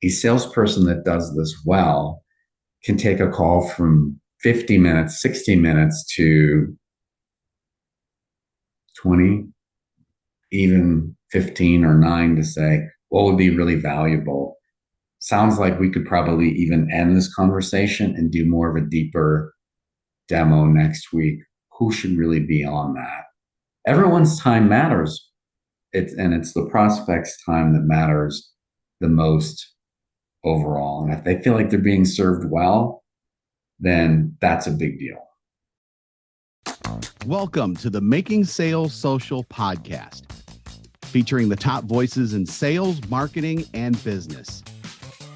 a salesperson that does this well can take a call from 50 minutes, 60 minutes to 20, even 15 or 9 to say, what would be really valuable? Sounds like we could probably even end this conversation and do more of a deeper demo next week. Who should really be on that? Everyone's time matters. It's the prospect's time that matters the most overall. And if they feel like they're being served well, then that's a big deal. Welcome to the Making Sales Social podcast, featuring the top voices in sales, marketing, and business.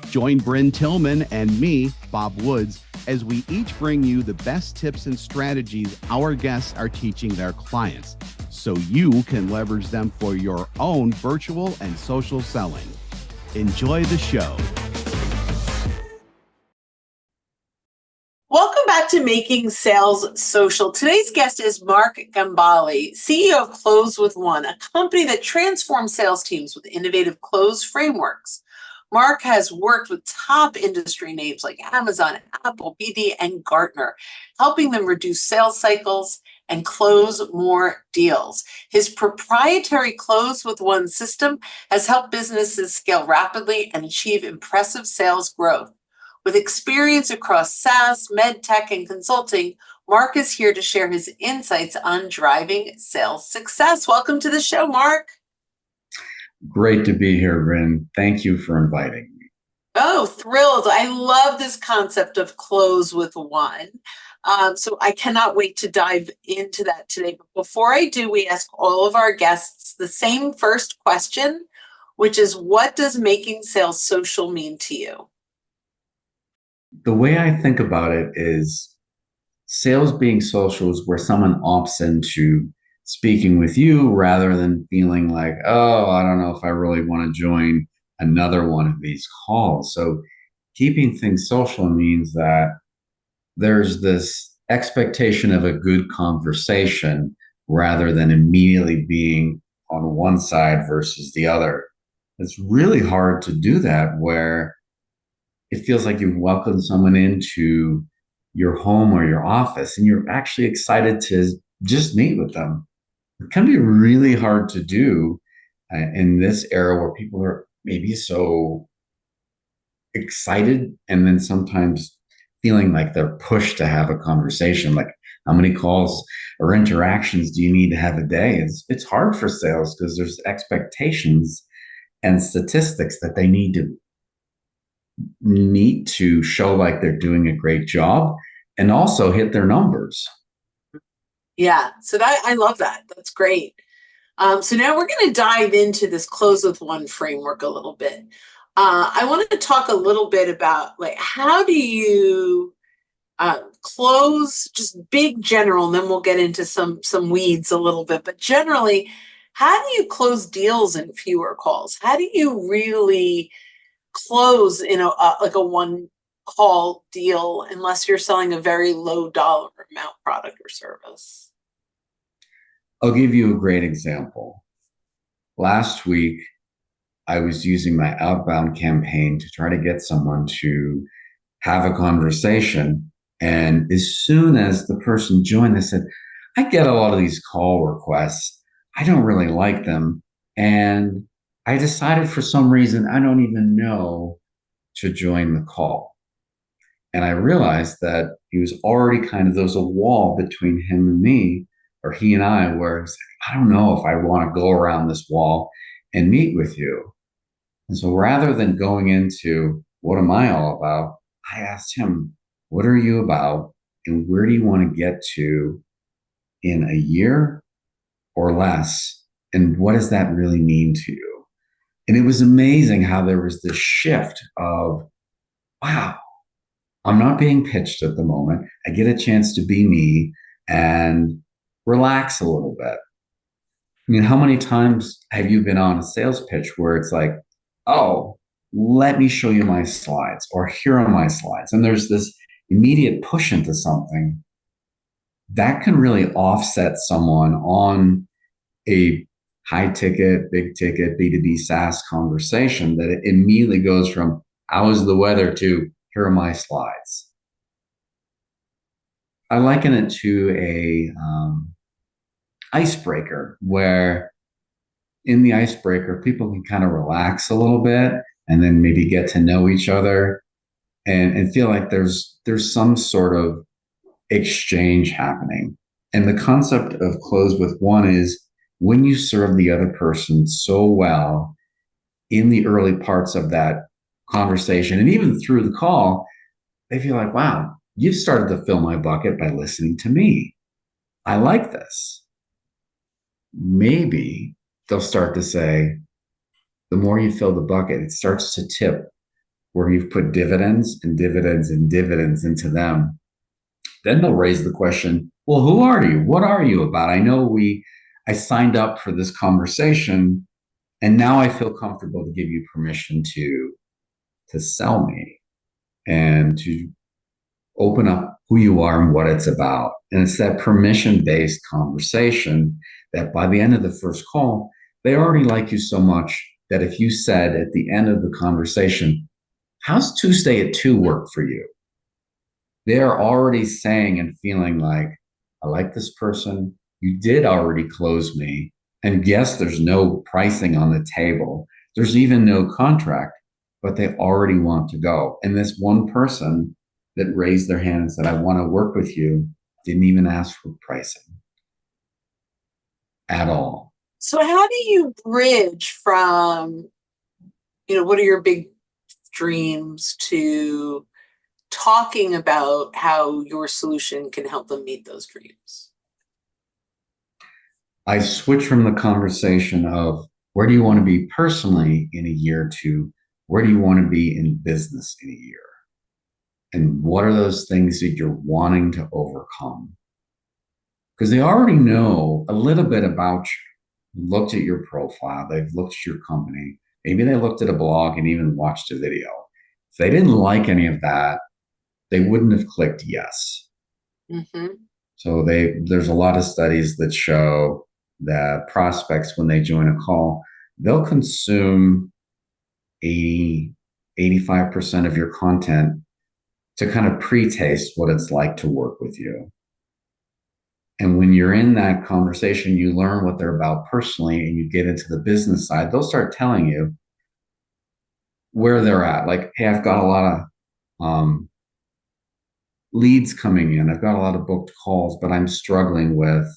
Join Bryn Tillman and me, Bob Woods, as we each bring you the best tips and strategies our guests are teaching their clients, so you can leverage them for your own virtual and social selling. Enjoy the show. Welcome back to Making Sales Social. Today's guest is Mark Gambale, CEO of Close with One, a company that transforms sales teams with innovative close frameworks. Mark has worked with top industry names like Amazon, Apple, BD, and Gartner, helping them reduce sales cycles and close more deals. His proprietary Close with One system has helped businesses scale rapidly and achieve impressive sales growth. With experience across SaaS, MedTech, and consulting, Mark is here to share his insights on driving sales success. Welcome to the show, Mark. Great to be here, Bryn. Thank you for inviting me. Oh, thrilled. I love this concept of Close with One. So I cannot wait to dive into that today. But before I do, we ask all of our guests the same first question, which is, what does making sales social mean to you? The way I think about it is sales being social is where someone opts into speaking with you rather than feeling like, oh, I don't know if I really want to join another one of these calls. So keeping things social means that there's this expectation of a good conversation rather than immediately being on one side versus the other. It's really hard to do that where it feels like you've welcomed someone into your home or your office and you're actually excited to just meet with them. It can be really hard to do in this era where people are maybe so excited and then sometimes feeling like they're pushed to have a conversation. Like, how many calls or interactions do you need to have a day? It's hard for sales because there's expectations and statistics that they need to meet to show like they're doing a great job and also hit their numbers. Yeah, so I love that. That's great. So now we're going to dive into this Close with One framework a little bit. I wanted to talk a little bit about like, how do you close, just big general, and then we'll get into some weeds a little bit. But generally, how do you close deals in fewer calls? How do you really close in like a one call deal unless you're selling a very low dollar amount product or service? I'll give you a great example. Last week, I was using my outbound campaign to try to get someone to have a conversation. And as soon as the person joined, they said, I get a lot of these call requests. I don't really like them. And I decided for some reason, I don't even know, to join the call. And I realized that he was already there was a wall between him and me, or he and I, where he's like, I don't know if I want to go around this wall and meet with you. And so rather than going into what am I all about, I asked him, what are you about? And where do you want to get to in a year or less? And what does that really mean to you? And it was amazing how there was this shift of, wow, I'm not being pitched at the moment. I get a chance to be me and relax a little bit. I mean, how many times have you been on a sales pitch where it's like, oh, let me show you my slides, or here are my slides. And there's this immediate push into something that can really offset someone on a high ticket, big ticket, B2B SaaS conversation, that it immediately goes from, How is the weather to, here are my slides. I liken it to a icebreaker where in the icebreaker, people can kind of relax a little bit and then maybe get to know each other and feel like there's some sort of exchange happening. And the concept of close with one is when you serve the other person so well in the early parts of that conversation and even through the call, they feel like, wow, you've started to fill my bucket by listening to me. I like this. Maybe they'll start to say, the more you fill the bucket, it starts to tip where you've put dividends and dividends and dividends into them. Then they'll raise the question, well, who are you? What are you about? I signed up for this conversation and now I feel comfortable to give you permission to sell me and to open up who you are and what it's about. And it's that permission-based conversation that by the end of the first call, they already like you so much that if you said at the end of the conversation, how's Tuesday at 2 work for you? They're already saying and feeling like, I like this person. You did already close me. And yes, there's no pricing on the table. There's even no contract, but they already want to go. And this one person that raised their hand and said, I want to work with you, didn't even ask for pricing at all. So how do you bridge from, what are your big dreams to talking about how your solution can help them meet those dreams? I switch from the conversation of where do you want to be personally in a year to where do you want to be in business in a year? And what are those things that you're wanting to overcome? Because they already know a little bit about you, looked at your profile, they've looked at your company, maybe they looked at a blog and even watched a video. If they didn't like any of that, they wouldn't have clicked yes. Mm-hmm. So there's a lot of studies that show that prospects, when they join a call, they'll consume 85% of your content to kind of pre-taste what it's like to work with you. And when you're in that conversation, you learn what they're about personally and you get into the business side, they'll start telling you where they're at. Like, hey, I've got a lot of leads coming in. I've got a lot of booked calls, but I'm struggling with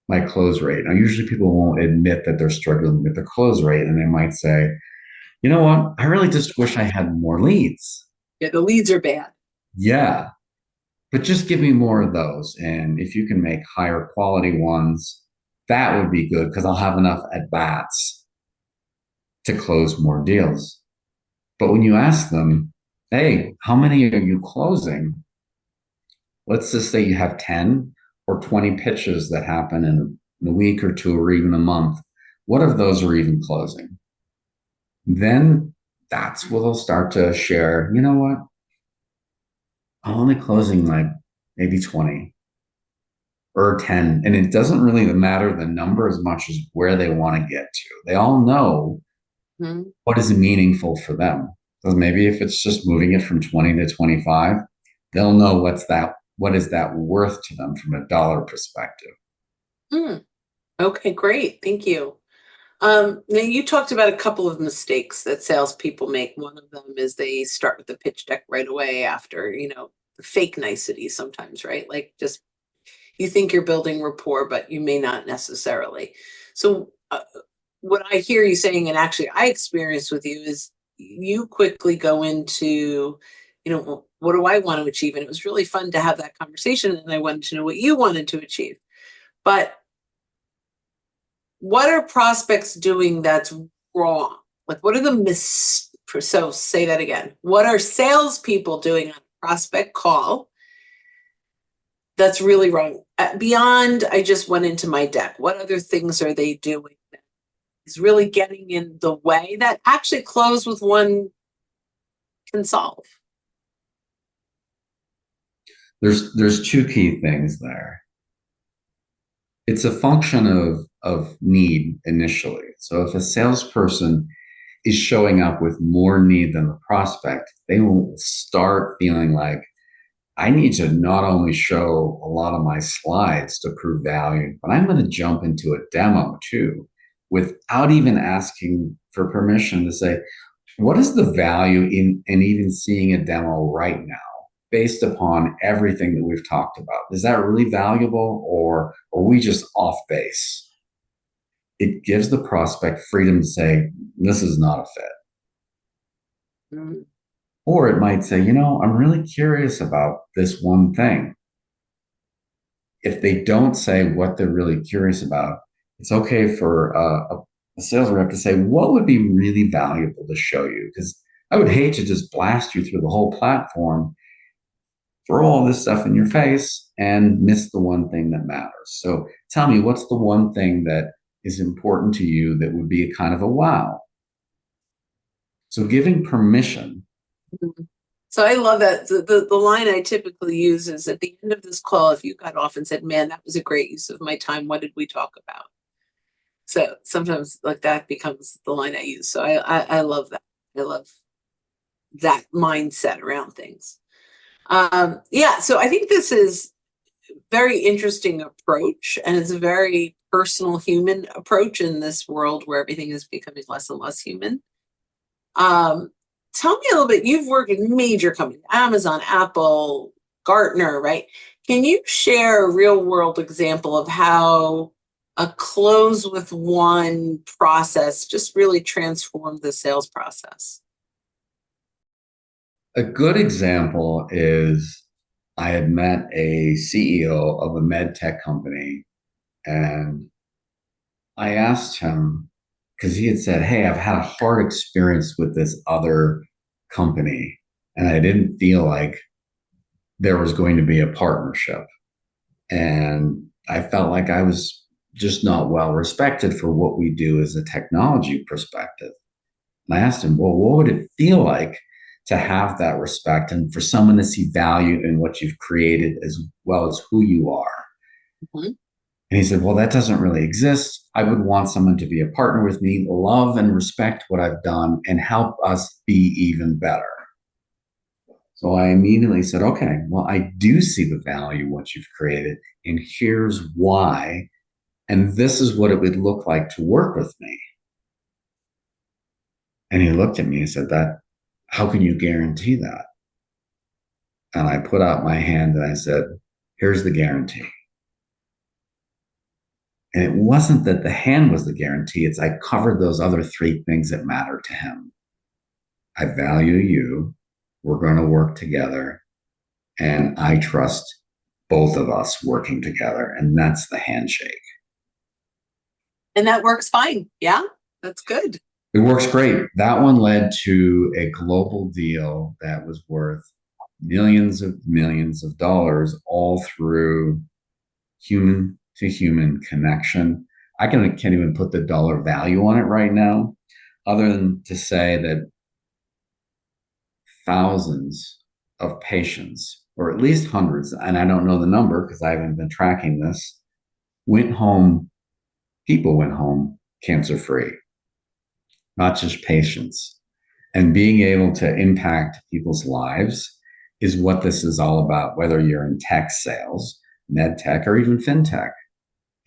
my close rate. Now, usually people won't admit that they're struggling with the close rate. And they might say, you know what? I really just wish I had more leads. Yeah, the leads are bad. Yeah. But just give me more of those. And if you can make higher quality ones, that would be good because I'll have enough at bats to close more deals. But when you ask them, hey, how many are you closing? Let's just say you have 10 or 20 pitches that happen in a week or two or even a month. What of those are even closing? Then that's where they'll start to share, you know what? I'm only closing like maybe 20 or 10. And it doesn't really matter the number as much as where they want to get to. They all know what is meaningful for them. So maybe if it's just moving it from 20 to 25, they'll know what is that worth to them from a dollar perspective. Okay, great. Thank you. Now you talked about a couple of mistakes that salespeople make. One of them is they start with the pitch deck right away after, fake niceties sometimes, right? Like just you think you're building rapport, but you may not necessarily. So what I hear you saying, and actually I experienced with you, is you quickly go into, what do I want to achieve? And it was really fun to have that conversation. And I wanted to know what you wanted to achieve. But what are prospects doing that's wrong? Like, what are so say that again. What are salespeople doing on a prospect call that's really wrong? Beyond, I just went into my deck. What other things are they doing that is really getting in the way that actually Close with One can solve? There's two key things there. It's a function of need initially. So if a salesperson is showing up with more need than the prospect, they will start feeling like, I need to not only show a lot of my slides to prove value, but I'm going to jump into a demo too, without even asking for permission to say, what is the value in even seeing a demo right now based upon everything that we've talked about? Is that really valuable, or are we just off base? It gives the prospect freedom to say, this is not a fit. Mm. Or it might say, I'm really curious about this one thing. If they don't say what they're really curious about, it's okay for a sales rep to say, what would be really valuable to show you? Because I would hate to just blast you through the whole platform, throw all this stuff in your face, and miss the one thing that matters. So tell me, what's the one thing that is important to you that would be a kind of a wow? So giving permission. Mhm. So I love that. The line I typically use is at the end of this call, if you got off and said, man, that was a great use of my time, what did we talk about? So sometimes like that becomes the line I use. So I love that. I love that mindset around things. Yeah, so I think this is very interesting approach, and it's a very personal human approach in this world where everything is becoming less and less human. Um, Tell me a little bit. You've worked in major companies, Amazon, Apple, Gartner, right? Can you share a real world example of how a close with one process just really transformed the sales process? A good example is I had met a CEO of a med tech company, and I asked him, because he had said, hey, I've had a hard experience with this other company, and I didn't feel like there was going to be a partnership. And I felt like I was just not well respected for what we do as a technology perspective. And I asked him, well, what would it feel like to have that respect and for someone to see value in what you've created as well as who you are? Mhm. And he said, well, that doesn't really exist. I would want someone to be a partner with me, love and respect what I've done, and help us be even better. So I immediately said, okay, well, I do see the value in what you've created, and here's why. And this is what it would look like to work with me. And he looked at me and said, that, how can you guarantee that? And I put out my hand and I said, here's the guarantee. And it wasn't that the hand was the guarantee, it's I covered those other three things that matter to him. I value you. We're going to work together. And I trust both of us working together. And that's the handshake. And that works fine. Yeah, that's good. It works great. That one led to a global deal that was worth millions of dollars, all through human to human connection. I can't even put the dollar value on it right now, other than to say that thousands of patients, or at least hundreds, and I don't know the number because I haven't been tracking this, people went home cancer free, not just patients. And being able to impact people's lives is what this is all about, whether you're in tech sales, med tech, or even fintech.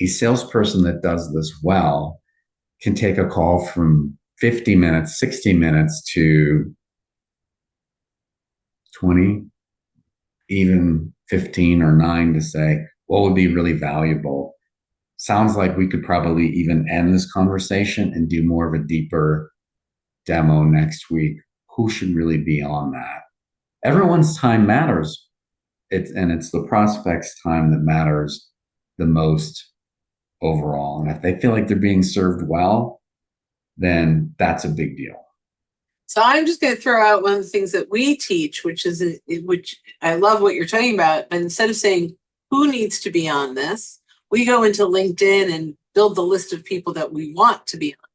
A salesperson that does this well can take a call from 50 minutes, 60 minutes to 20, even 15 or 9 to say, what would be really valuable? Sounds like we could probably even end this conversation and do more of a deeper demo next week. Who should really be on that? Everyone's time matters. It's the prospect's time that matters the most overall. And if they feel like they're being served well, then that's a big deal. So I'm just going to throw out one of the things that we teach, which I love what you're talking about. But instead of saying who needs to be on this, we go into LinkedIn and build the list of people that we want to be on.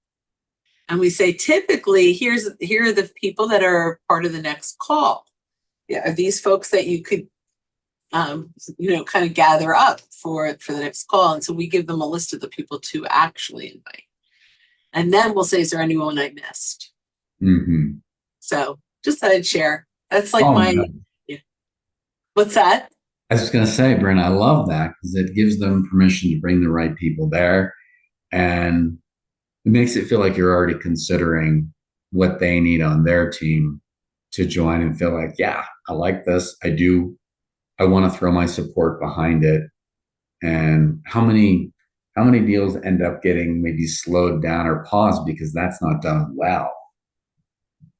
And we say, typically, here are the people that are part of the next call. Yeah, are these folks that you could, kind of gather up for the next call? And so we give them a list of the people to actually invite. And then we'll say, is there anyone I missed? Mm-hmm. So just thought I'd share. That's like No. yeah. What's that? I was going to say, Brent, I love that because it gives them permission to bring the right people there. And it makes it feel like you're already considering what they need on their team to join and feel like, yeah, I like this. I want to throw my support behind it. And how many deals end up getting maybe slowed down or paused because that's not done well?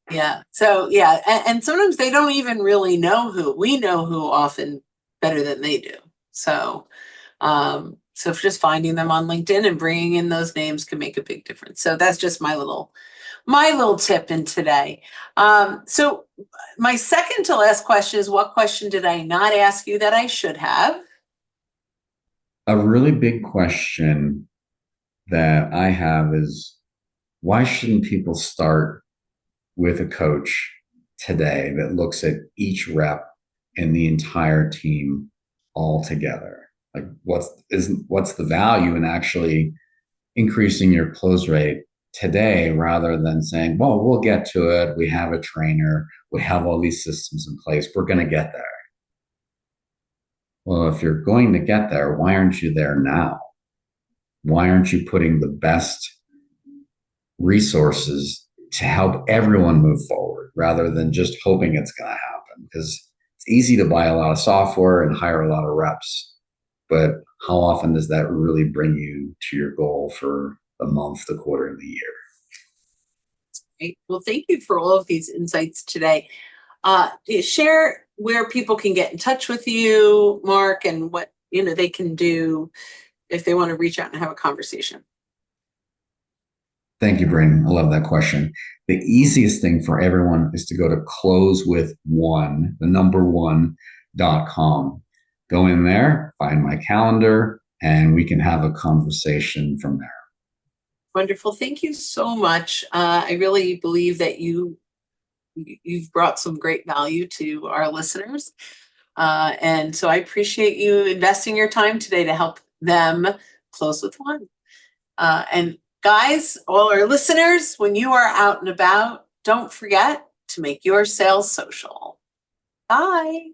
Yeah. So yeah, and sometimes they don't even really know who. We know who often better than they do. So so just finding them on LinkedIn and bringing in those names can make a big difference. So that's just my little tip in today. So my second to last question is, what question did I not ask you that I should have? A really big question that I have is, why shouldn't people start with a coach today that looks at each rep and the entire team all together? Like what's the value in actually increasing your close rate today rather than saying, well, we'll get to it. We have a trainer. We have all these systems in place. We're going to get there. Well, if you're going to get there, why aren't you there now? Why aren't you putting the best resources to help everyone move forward rather than just hoping it's going to happen? Because it's easy to buy a lot of software and hire a lot of reps, but how often does that really bring you to your goal for the month, the quarter, and the year? Great. Well, thank you for all of these insights today. Share where people can get in touch with you, Mark, and what they can do if they want to reach out and have a conversation. Thank you, Bryn. I love that question. The easiest thing for everyone is to go to closewith1, the number 1.com. Go in there, find my calendar, and we can have a conversation from there. Wonderful. Thank you so much. I really believe that you've brought some great value to our listeners. And so I appreciate you investing your time today to help them close with one. And guys, all our listeners, when you are out and about, don't forget to make your sales social. Bye.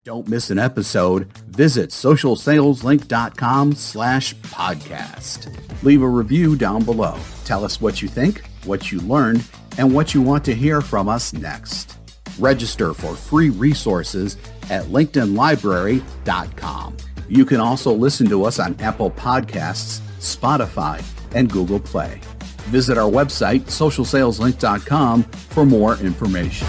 Don't miss an episode. Visit socialsaleslink.com/podcast. Leave a review down below. Tell us what you think, what you learned, and what you want to hear from us next. Register for free resources at linkedinlibrary.com. You can also listen to us on Apple Podcasts, Spotify, and Google Play. Visit our website, socialsaleslink.com, for more information.